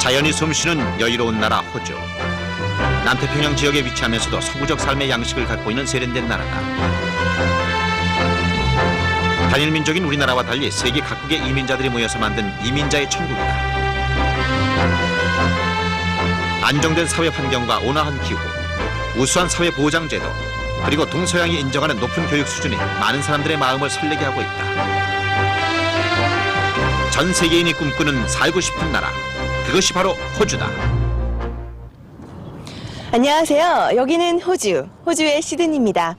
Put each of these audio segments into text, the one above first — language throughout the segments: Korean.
자연이 숨쉬는 여유로운 나라 호주. 남태평양 지역에 위치하면서도 서구적 삶의 양식을 갖고 있는 세련된 나라다. 단일 민족인 우리나라와 달리 세계 각국의 이민자들이 모여서 만든 이민자의 천국이다. 안정된 사회 환경과 온화한 기후, 우수한 사회 보장 제도, 그리고 동서양이 인정하는 높은 교육 수준이 많은 사람들의 마음을 설레게 하고 있다. 전 세계인이 꿈꾸는 살고 싶은 나라, 그것이 바로 호주다. 안녕하세요. 여기는 호주의 시드니입니다.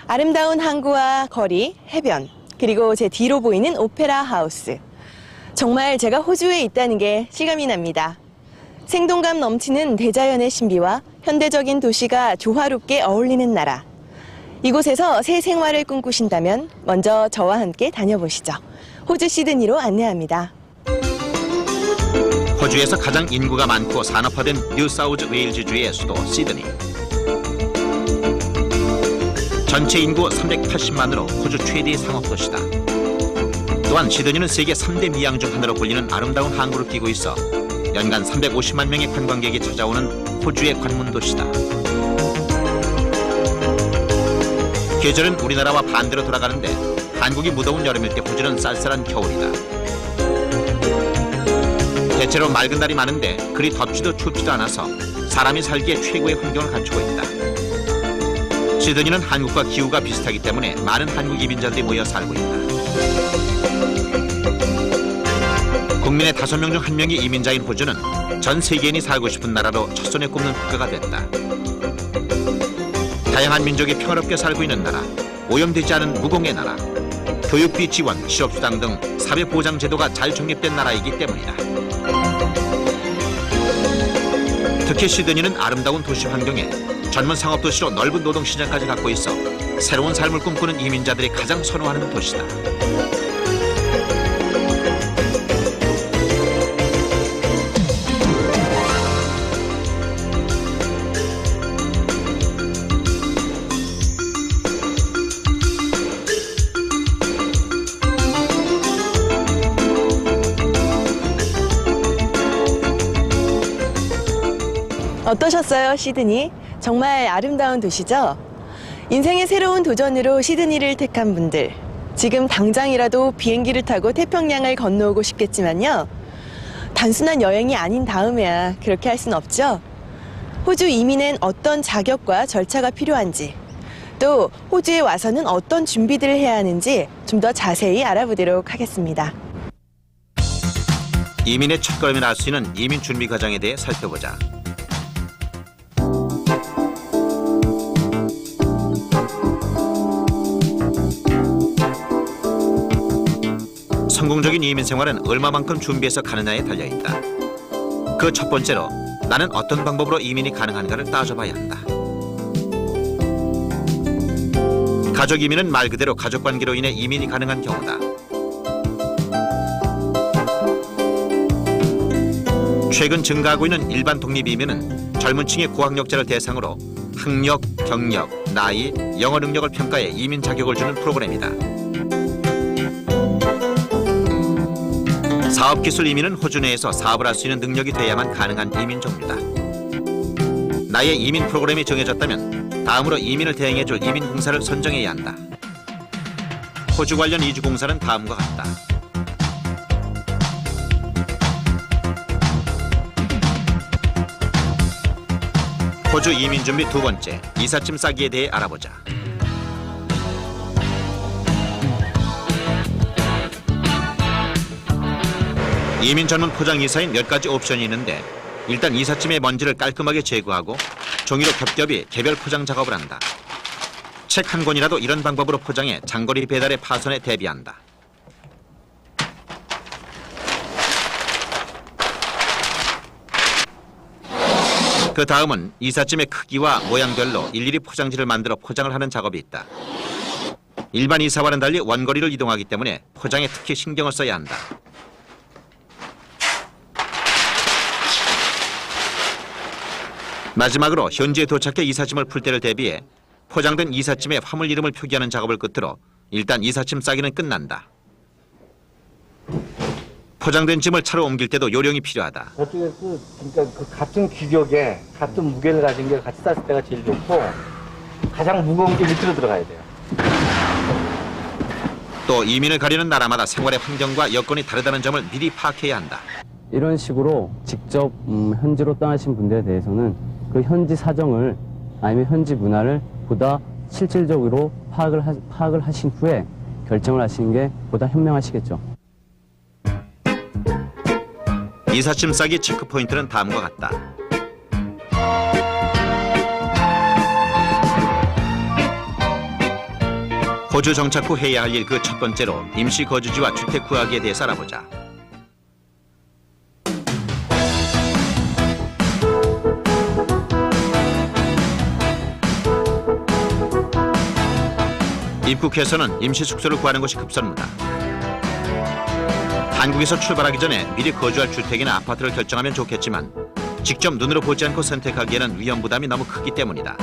아름다운 항구와 거리, 해변, 그리고 제 뒤로 보이는 오페라 하우스. 정말 제가 호주에 있다는 게 실감이 납니다. 생동감 넘치는 대자연의 신비와 현대적인 도시가 조화롭게 어울리는 나라. 이곳에서 새 생활을 꿈꾸신다면 먼저 저와 함께 다녀보시죠. 호주 시드니로 안내합니다. 호주에서 가장 인구가 많고 산업화된 뉴사우스 웨일즈주의 수도 시드니. 전체 인구 380만으로 호주 최대의 상업도시다. 또한 시드니는 세계 3대 미양 중 하나로 불리는 아름다운 항구를 끼고 있어 연간 350만 명의 관광객이 찾아오는 호주의 관문도시다. 계절은 우리나라와 반대로 돌아가는데 한국이 무더운 여름일 때 호주는 쌀쌀한 겨울이다. 대체로 맑은 날이 많은데 그리 덥지도 춥지도 않아서 사람이 살기에 최고의 환경을 갖추고 있다. 시드니는 한국과 기후가 비슷하기 때문에 많은 한국 이민자들이 모여 살고 있다. 국민의 5명 중 1명이 이민자인 호주는 전 세계인이 살고 싶은 나라로 첫손에 꼽는 국가가 됐다. 다양한 민족이 평화롭게 살고 있는 나라, 오염되지 않은 무공의 나라, 교육비 지원, 실업수당 등 사회보장 제도가 잘 정립된 나라이기 때문이다. 특히 시드니는 아름다운 도시 환경에 젊은 상업도시로 넓은 노동시장까지 갖고 있어 새로운 삶을 꿈꾸는 이민자들이 가장 선호하는 도시다. 어떠셨어요, 시드니? 정말 아름다운 도시죠? 인생의 새로운 도전으로 시드니를 택한 분들, 지금 당장이라도 비행기를 타고 태평양을 건너오고 싶겠지만요. 단순한 여행이 아닌 다음에야 그렇게 할 순 없죠? 호주 이민엔 어떤 자격과 절차가 필요한지, 또 호주에 와서는 어떤 준비들을 해야 하는지 좀 더 자세히 알아보도록 하겠습니다. 이민의 첫걸음을 알 수 있는 이민 준비 과정에 대해 살펴보자. 성공적인 이민 생활은 얼마만큼 준비해서 가느냐에 달려있다. 그 첫 번째로 나는 어떤 방법으로 이민이 가능한가를 따져봐야 한다. 가족 이민은 말 그대로 가족관계로 인해 이민이 가능한 경우다. 최근 증가하고 있는 일반 독립 이민은 젊은 층의 고학력자를 대상으로 학력, 경력, 나이, 영어 능력을 평가해 이민 자격을 주는 프로그램이다. 사업기술 이민은 호주 내에서 사업을 할 수 있는 능력이 돼야만 가능한 이민 종류다. 나의 이민 프로그램이 정해졌다면 다음으로 이민을 대행해줄 이민공사를 선정해야 한다. 호주 관련 이주공사는 다음과 같다. 호주 이민 준비 두 번째, 이삿짐 싸기에 대해 알아보자. 이민 전문 포장 이사인 몇 가지 옵션이 있는데 일단 이삿짐의 먼지를 깔끔하게 제거하고 종이로 겹겹이 개별 포장 작업을 한다. 책 한 권이라도 이런 방법으로 포장해 장거리 배달의 파손에 대비한다. 그 다음은 이삿짐의 크기와 모양별로 일일이 포장지를 만들어 포장을 하는 작업이 있다. 일반 이사와는 달리 원거리를 이동하기 때문에 포장에 특히 신경을 써야 한다. 마지막으로 현지에 도착해 이삿짐을 풀 때를 대비해 포장된 이삿짐에 화물 이름을 표기하는 작업을 끝으로 일단 이삿짐 싸기는 끝난다. 포장된 짐을 차로 옮길 때도 요령이 필요하다. 저쪽에 그러니까 그 같은 규격에 같은 무게를 가진 게 같이 쌌을 때가 제일 좋고 가장 무거운 게 밑으로 들어가야 돼요. 또 이민을 가려는 나라마다 생활의 환경과 여건이 다르다는 점을 미리 파악해야 한다. 이런 식으로 직접 현지로 떠나신 분들에 대해서는 그 현지 사정을 아니면 현지 문화를 보다 실질적으로 파악을 하신 후에 결정을 하시는 게 보다 현명하시겠죠. 이삿짐 싸기 체크포인트는 다음과 같다. 호주 정착 후 해야 할 일 그 첫 번째로 임시 거주지와 주택 구하기에 대해서 알아보자. 입국해서는 임시 숙소를 구하는 것이 급선무다. 한국에서 출발하기 전에 미리 거주할 주택이나 아파트를 결정하면 좋겠지만 직접 눈으로 보지 않고 선택하기에는 위험 부담이 너무 크기 때문이다.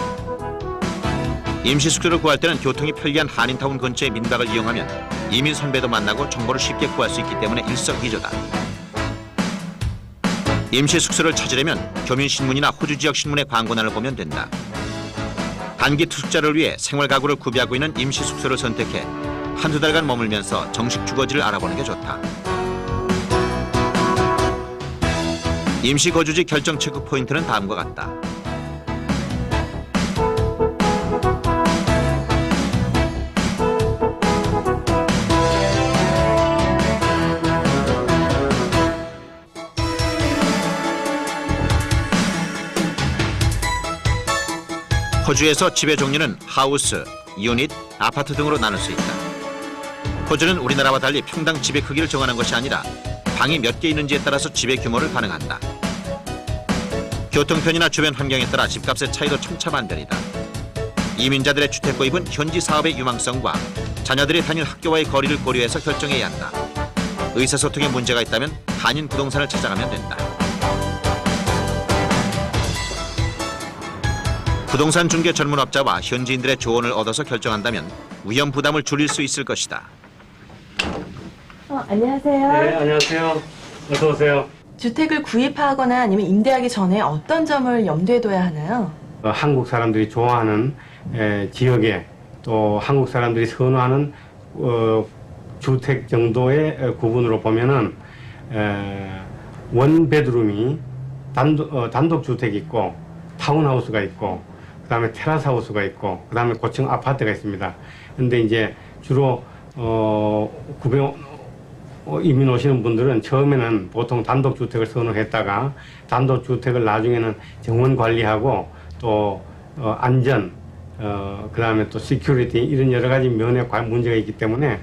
임시 숙소를 구할 때는 교통이 편리한 한인타운 근처의 민박을 이용하면 이민 선배도 만나고 정보를 쉽게 구할 수 있기 때문에 일석이조다. 임시 숙소를 찾으려면 교민신문이나 호주 지역 신문의 광고란을 보면 된다. 단기 투숙자를 위해 생활 가구를 구비하고 있는 임시 숙소를 선택해 한두 달간 머물면서 정식 주거지를 알아보는 게 좋다. 임시 거주지 결정 체크 포인트는 다음과 같다. 호주에서 집의 종류는 하우스, 유닛, 아파트 등으로 나눌 수 있다. 호주는 우리나라와 달리 평당 집의 크기를 정하는 것이 아니라 방이 몇 개 있는지에 따라서 집의 규모를 가능한다. 교통편이나 주변 환경에 따라 집값의 차이도 천차만별이다. 이민자들의 주택 구입은 현지 사업의 유망성과 자녀들이 다닐 학교와의 거리를 고려해서 결정해야 한다. 의사소통에 문제가 있다면 한인 부동산을 찾아가면 된다. 부동산 중개 전문업자와 현지인들의 조언을 얻어서 결정한다면 위험 부담을 줄일 수 있을 것이다. 안녕하세요. 네, 안녕하세요. 어서 오세요. 주택을 구입하거나 아니면 임대하기 전에 어떤 점을 염두에 둬야 하나요? 한국 사람들이 좋아하는 지역에 또 한국 사람들이 선호하는 주택 정도의 구분으로 보면은 원 베드룸이 단독 주택이 있고 타운하우스가 있고 그다음에 테라스 하우스가 있고 그다음에 고층 아파트가 있습니다. 근데 이제 주로 이민 오시는 분들은 처음에는 보통 단독 주택을 선호했다가 단독 주택을 나중에는 정원 관리하고 또 안전 그다음에 또 시큐리티 이런 여러 가지 면에 문제가 있기 때문에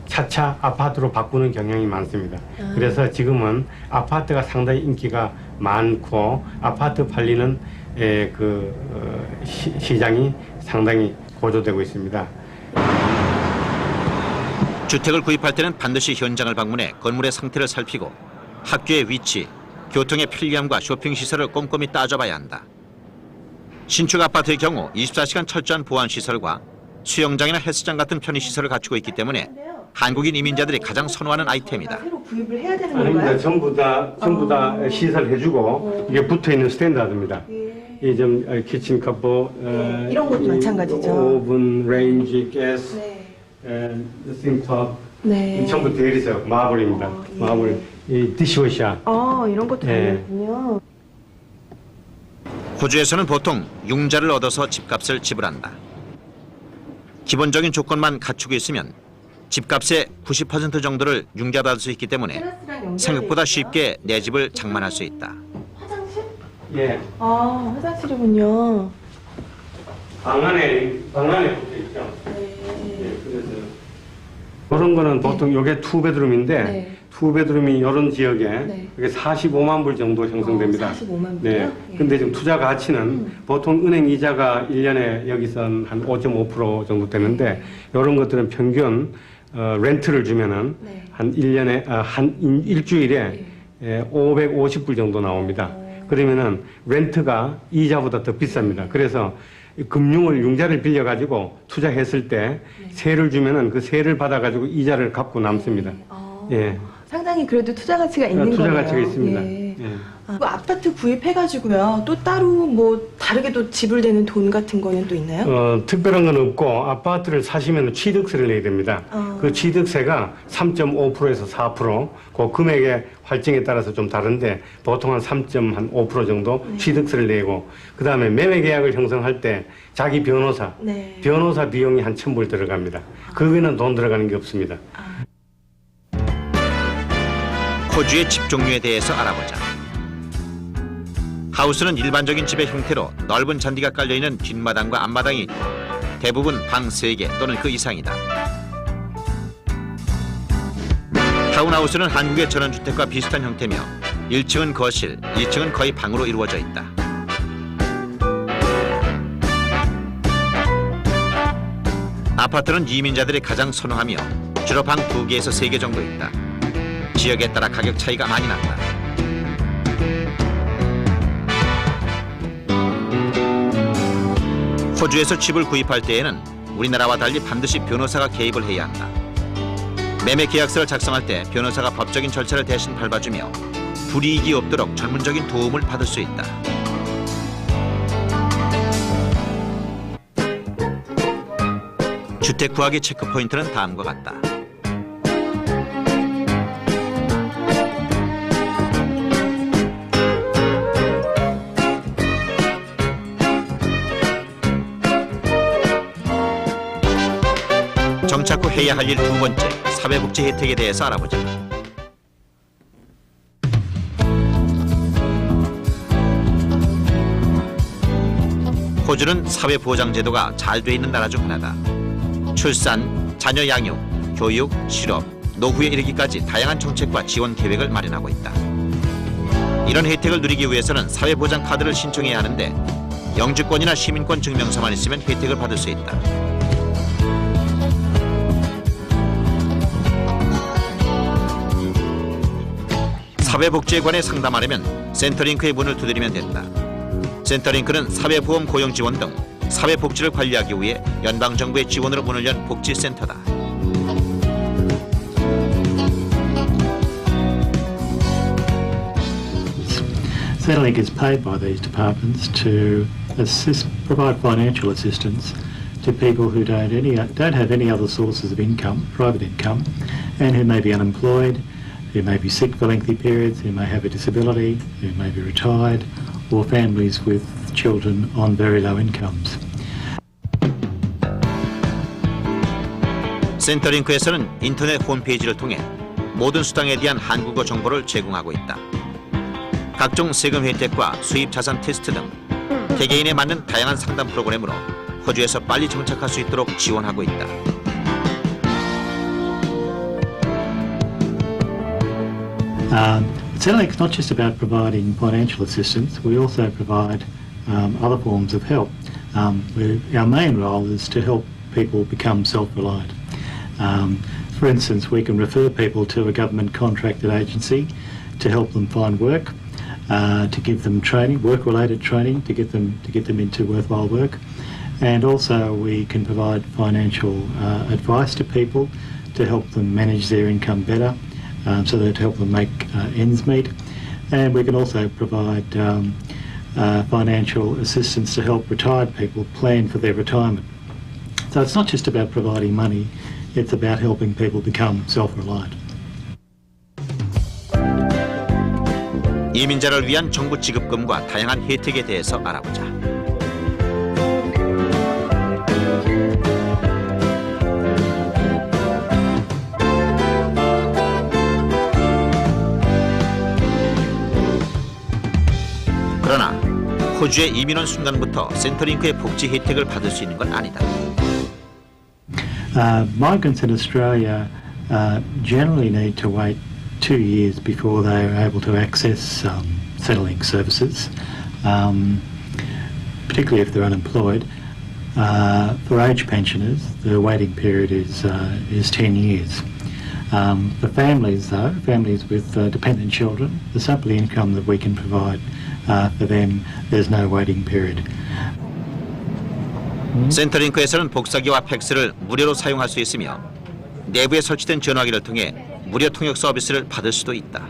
차차 아파트로 바꾸는 경향이 많습니다. 그래서 지금은 아파트가 상당히 인기가 많고 아파트 팔리는 시장이 상당히 고조되고 있습니다. 주택을 구입할 때는 반드시 현장을 방문해 건물의 상태를 살피고 학교의 위치, 교통의 편리함과 쇼핑시설을 꼼꼼히 따져봐야 한다. 신축 아파트의 경우 24시간 철저한 보안시설과 수영장이나 헬스장 같은 편의시설을 갖추고 있기 때문에 한국인 이민자들이 가장 선호하는 아이템이다. 새로 구입을 해야 되는 아닙니다. 건가요? 전부 다 시설해주고 이게 붙어있는 스탠다드입니다. 이 좀 키친 커버 이런 것도 마찬가지죠. 오븐, 레인지, 가스, 네. 싱크톱 네. 전부 되어 있어요. 마블입니다. 예. 마블, 이 디시워셔. 이런 것도 예. 있군요. 호주에서는 보통 융자를 얻어서 집값을 지불한다. 기본적인 조건만 갖추고 있으면 집값의 90% 정도를 융자받을 수 있기 때문에 생각보다 쉽게 내 집을 장만할 수 있다. 화장실? 예. 화장실이군요. 방 안에 붙어 있죠. 네. 예, 그래서 그런 거는 보통 이게 투베드룸인데 네. 투베드룸이 이런 지역에 네. 이게 45만 불 정도 형성됩니다. 45만 불이요? 네. 예. 근데 지금 투자 가치는 보통 은행 이자가 1년에 여기선 한 5.5% 정도 되는데 이런 것들은 평균 렌트를 주면은 네. 한 1년에 한 일주일에 550불 정도 나옵니다. 그러면은 렌트가 이자보다 더 비쌉니다. 그래서 금융을 융자를 빌려 가지고 투자했을 때 세를 주면은 그 세를 받아 가지고 이자를 갚고 남습니다. 예. 상당히 상당히 그래도 투자 가치가 있는 투자 거네요. 가치가 있습니다. 예. 예. 그 아파트 구입해가지고요. 또 따로 뭐 다르게 또 지불되는 돈 같은 거는 또 있나요? 특별한 건 없고 아파트를 사시면 취득세를 내야 됩니다. 그 취득세가 3.5%에서 4%, 그 금액의 할증에 따라서 좀 다른데 보통 한 3.5% 정도 취득세를 내고 그 다음에 매매 계약을 형성할 때 자기 변호사, 네. 변호사 비용이 한 1,000불 들어갑니다. 그 외에는 돈 들어가는 게 없습니다. 호주의 집 종류에 대해서 알아보자. 하우스는 일반적인 집의 형태로 넓은 잔디가 깔려있는 뒷마당과 앞마당이 있고 대부분 방 3개 또는 그 이상이다. 타운하우스는 한국의 전원주택과 비슷한 형태며 1층은 거실, 2층은 거의 방으로 이루어져 있다. 아파트는 이민자들이 가장 선호하며 주로 방 2개에서 3개 정도 있다. 지역에 따라 가격 차이가 많이 난다. 호주에서 집을 구입할 때에는 우리나라와 달리 반드시 변호사가 개입을 해야 한다. 매매 계약서를 작성할 때 변호사가 법적인 절차를 대신 밟아주며 불이익이 없도록 전문적인 도움을 받을 수 있다. 주택 구하기 체크 포인트는 다음과 같다. 정착 후 해야 할 일 2번째, 사회복지 혜택에 대해서 알아보자. 호주는 사회보장제도가 잘 돼 있는 나라 중 하나다. 출산, 자녀 양육, 교육, 실업, 노후에 이르기까지 다양한 정책과 지원 계획을 마련하고 있다. 이런 혜택을 누리기 위해서는 사회보장 카드를 신청해야 하는데 영주권이나 시민권 증명서만 있으면 혜택을 받을 수 있다. 사회복지에 관해 상담하려면 센터링크의 문을 두드리면 된다. 센터링크는 사회보험 고용지원 등 사회복지를 관리하기 위해 연방정부의 지원으로 문을 연 복지센터다. Centrelink is paid by these departments to provide financial assistance to people who don't have any other sources of income, private income, and who may be unemployed, who may be sick for lengthy periods, who may have a disability, who may be retired, or families with children on very low incomes. 센터링크에서는 인터넷 홈페이지를 통해 모든 수당에 대한 한국어 정보를 제공하고 있다. 각종 세금 혜택과 수입 자산 테스트 등 개개인에 맞는 다양한 상담 프로그램으로 호주에서 빨리 정착할 수 있도록 지원하고 있다. Centrelink is not just about providing financial assistance, we also provide other forms of help. Our main role is to help people become self-reliant. For instance, we can refer people to a government contracted agency to help them find work, to give them training, work-related training, to get them into worthwhile work, and also we can provide financial advice to people to help them manage their income better, so that to help them make ends meet, and we can also provide financial assistance to help retired people plan for their retirement. So it's not just about providing money, it's about helping people become self-reliant. 이민자를 위한 정부 지급금과 다양한 혜택에 대해서 알아보자. 그러나 호주에 이민 온 순간부터 센터링크의 복지 혜택을 받을 수 있는 건 아니다. Migrants in Australia generally need to wait 2 years before they are able to access Centrelink services, particularly if they're unemployed. For age pensioners, the waiting period is 10 years. For families, though, families with dependent children, the simple income that we can provide for them, there's no waiting period. 센터링크에서는 복사기와 팩스를 무료로 사용할 수 있으며 내부에 설치된 전화기를 통해 무료 통역 서비스를 받을 수도 있다.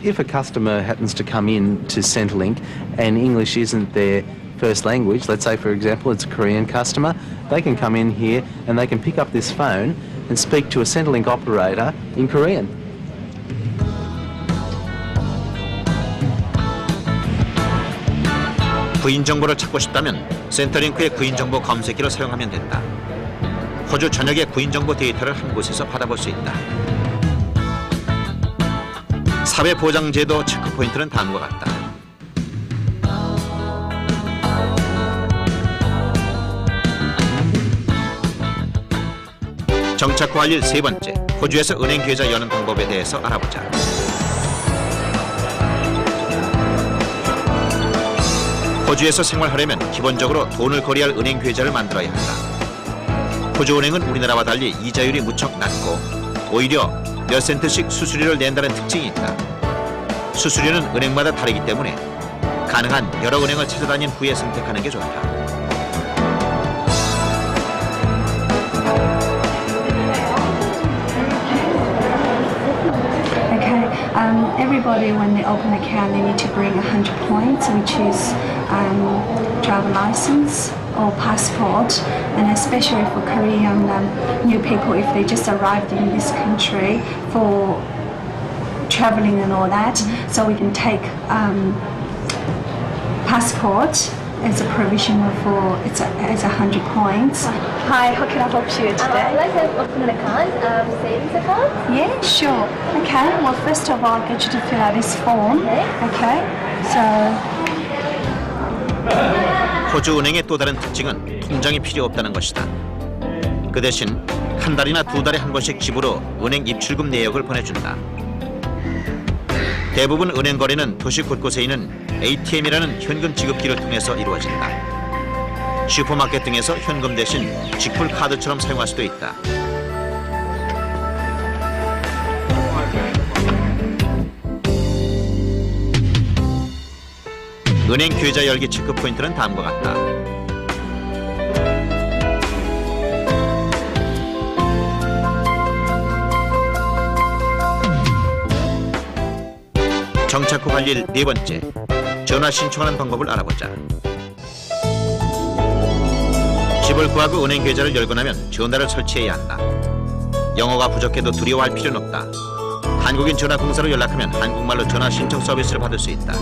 If a customer happens to come in to Centrelink and English isn't their first language, let's say for example it's a Korean customer, they can come in here and they can pick up this phone and speak to a Centrelink operator in Korean. 구인 정보를 찾고 싶다면 센터링크의 구인 정보 검색기를 사용하면 된다. 호주 전역의 구인 정보 데이터를 한 곳에서 받아볼 수 있다. 사회 보장 제도 체크 포인트는 다음과 같다. 정착 후 할 일 세 번째, 호주에서 은행 계좌 여는 방법에 대해서 알아보자. 호주에서 생활하려면 기본적으로 돈을 거래할 은행 계좌를 만들어야 한다. 호주 은행은 우리나라와 달리 이자율이 무척 낮고 오히려 몇 센트씩 수수료를 낸다는 특징이 있다. 수수료는 은행마다 다르기 때문에 가능한 여러 은행을 찾아다닌 후에 선택하는 게 좋다. Everybody, when they open an account, they need to bring 100 points, which is driver license or passport, and especially for Korean new people, if they just arrived in this country for traveling and all that, so we can take passport as a provisional for it's 100 points. Hi, how can I help you today? I'd like to open an account, savings account. Yeah, sure. Okay, well, first of all, I'll get you to fill out this form. Okay, so 호주 은행의 또 다른 특징은 통장이 필요 없다는 것이다. 그 대신 한 달이나 두 달에 한 번씩 집으로 은행 입출금 내역을 보내준다. 대부분 은행 거래는 도시 곳곳에 있는 ATM이라는 현금 지급기를 통해서 이루어진다. 슈퍼마켓 등에서 현금 대신 직불 카드처럼 사용할 수도 있다. 은행 계좌 열기 체크 포인트는 다음과 같다. 정착 후 할 일 네 번째, 전화 신청하는 방법을 알아보자. 집을 구하고 은행 계좌를 열고 나면 전화를 설치해야 한다. 영어가 부족해도 두려워할 필요는 없다. 한국인 전화공사로 연락하면 한국말로 전화 신청 서비스를 받을 수 있다.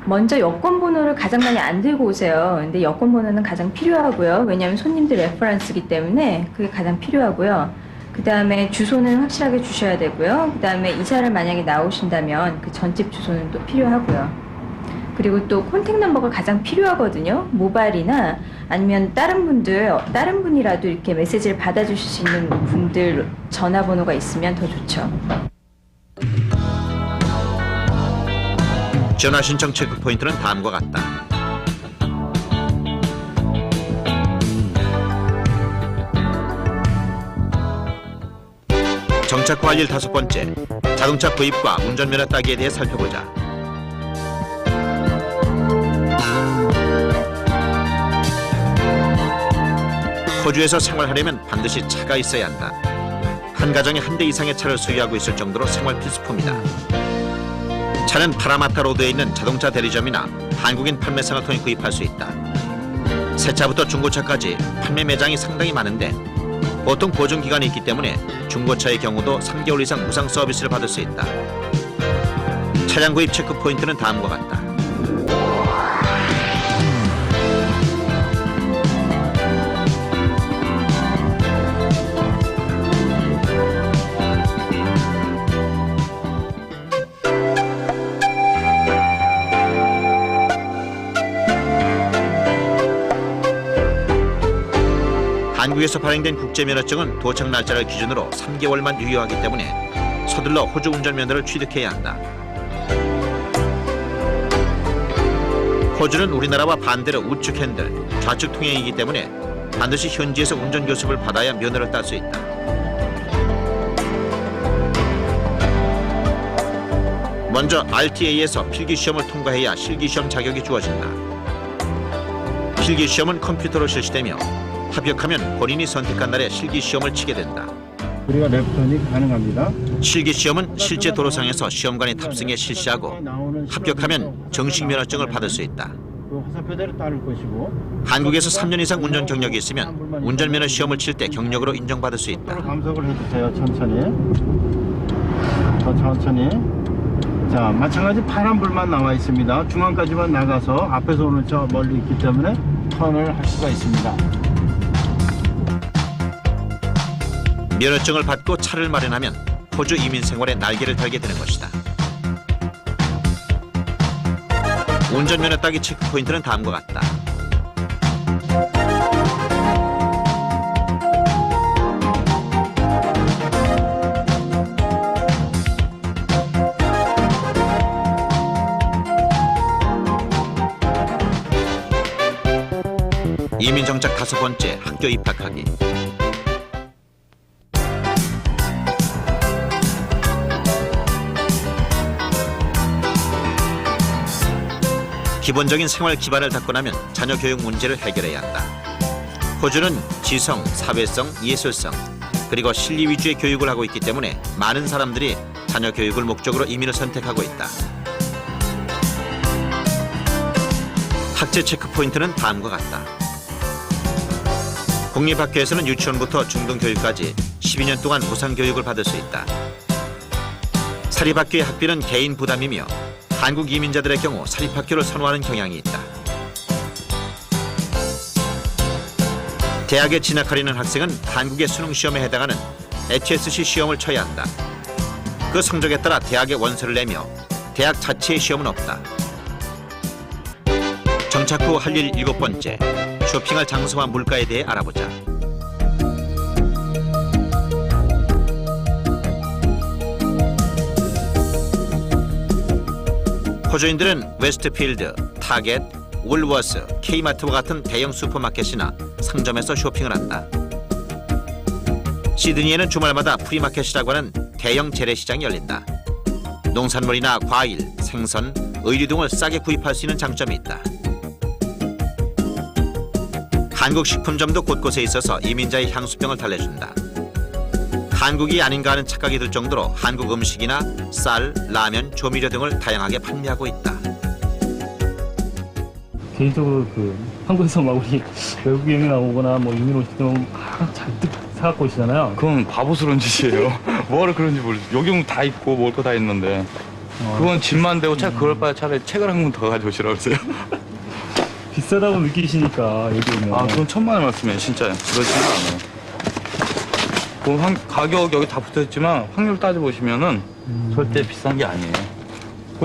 먼저 여권 번호를 가장 많이 안 들고 오세요. 근데 여권 번호는 가장 필요하고요. 왜냐하면 손님들 레퍼런스이기 때문에 그게 가장 필요하고요. 그 다음에 주소는 확실하게 주셔야 되고요. 그 다음에 이사를 만약에 나오신다면 그 전집 주소는 또 필요하고요. 그리고 또 콘택 넘버가 가장 필요하거든요. 모바일이나 아니면 다른 분이라도 이렇게 메시지를 받아주실 수 있는 분들 전화번호가 있으면 더 좋죠. 전화 신청 체크 포인트는 다음과 같다. 정착 후 할 일 다섯 번째, 자동차 구입과 운전면허 따기에 대해 살펴보자. 호주에서 생활하려면 반드시 차가 있어야 한다. 한 가정에 한 대 이상의 차를 소유하고 있을 정도로 생활 필수품이다. 차는 파라마타 로드에 있는 자동차 대리점이나 한국인 판매상을 통해 구입할 수 있다. 새 차부터 중고차까지 판매 매장이 상당히 많은데 보통 보증기간이 있기 때문에 중고차의 경우도 3개월 이상 무상 서비스를 받을 수 있다. 차량 구입 체크 포인트는 다음과 같다. 한국에서 발행된 국제면허증은 도착 날짜를 기준으로 3개월만 유효하기 때문에 서둘러 호주 운전면허를 취득해야 한다. 호주는 우리나라와 반대로 우측 핸들, 좌측 통행이기 때문에 반드시 현지에서 운전교습을 받아야 면허를 딸 수 있다. 먼저 RTA에서 필기시험을 통과해야 실기시험 자격이 주어진다. 필기 시험은 컴퓨터로 실시되며 합격하면 본인이 선택한 날에 실기 시험을 치게 된다. 우리가 랩턴이 가능합니다. 실기 시험은 실제 도로상에서 시험관이 탑승해 실시하고 합격하면 정식 면허증을 받을 수 있다. 그 화살표대로 따를 것이고 한국에서 3년 이상 운전 경력이 있으면 운전면허 시험을 칠 때 경력으로 인정받을 수 있다. 감속을 해주세요. 천천히. 더 천천히. 자, 마찬가지 파란불만 나와 있습니다. 중앙까지만 나가서 앞에서 오는 저 멀리 있기 때문에 턴을 할 수가 있습니다. 면허증을 받고 차를 마련하면 호주 이민 생활의 날개를 달게 되는 것이다. 운전면허 따기 체크포인트는 다음과 같다. 이민 정착 5번째, 학교 입학하기. 기본적인 생활 기반을 닦고 나면 자녀 교육 문제를 해결해야 한다. 호주는 지성, 사회성, 예술성, 그리고 실리 위주의 교육을 하고 있기 때문에 많은 사람들이 자녀 교육을 목적으로 이민을 선택하고 있다. 학제 체크포인트는 다음과 같다. 공립학교에서는 유치원부터 중등교육까지 12년 동안 무상교육을 받을 수 있다. 사립학교의 학비는 개인 부담이며 한국 이민자들의 경우 사립학교를 선호하는 경향이 있다. 대학에 진학하려는 학생은 한국의 수능시험에 해당하는 HSC 시험을 쳐야 한다. 그 성적에 따라 대학에 원서를 내며 대학 자체의 시험은 없다. 정착 후 할 일 7번째, 쇼핑할 장소와 물가에 대해 알아보자. 호주인들은 웨스트필드, 타겟, 울워스, K마트와 같은 대형 슈퍼마켓이나 상점에서 쇼핑을 한다. 시드니에는 주말마다 프리마켓이라고 하는 대형 재래시장이 열린다. 농산물이나 과일, 생선, 의류 등을 싸게 구입할 수 있는 장점이 있다. 한국 식품점도 곳곳에 있어서 이민자의 향수병을 달래준다. 한국이 아닌가 하는 착각이 들 정도로 한국 음식이나 쌀, 라면, 조미료 등을 다양하게 판매하고 있다. 개인적으로 한국에서 막 우리 외국 여행이나 오거나 뭐 이민 오실 때면 잔뜩 사갖고 오시잖아요. 그건 바보스러운 짓이에요. 뭐를 그런지 모르겠어요. 여기 다 있고 먹을 거 다 있는데 그건 집만 되고 그걸 바에 차라리 책을 한 권 더 가져오시라고 그러세요. 비싸다고 느끼시니까 여기 오면. 아, 그건 천만의 말씀이에요. 진짜 그러지는 않아요. 가격 여기 다 붙어있지만 확률 따져보시면은 절대 비싼 게 아니에요.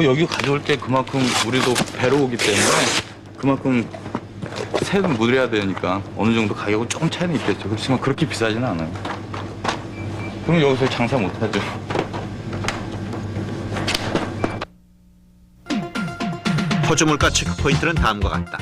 여기 가져올 때 그만큼 우리도 배로 오기 때문에 그만큼 세금 물어야 되니까 어느 정도 가격은 조금 차이는 있겠죠. 그렇지만 그렇게 비싸지는 않아요. 그럼 여기서 장사 못하죠. 호주 물가 체크포인트는 다음과 같다.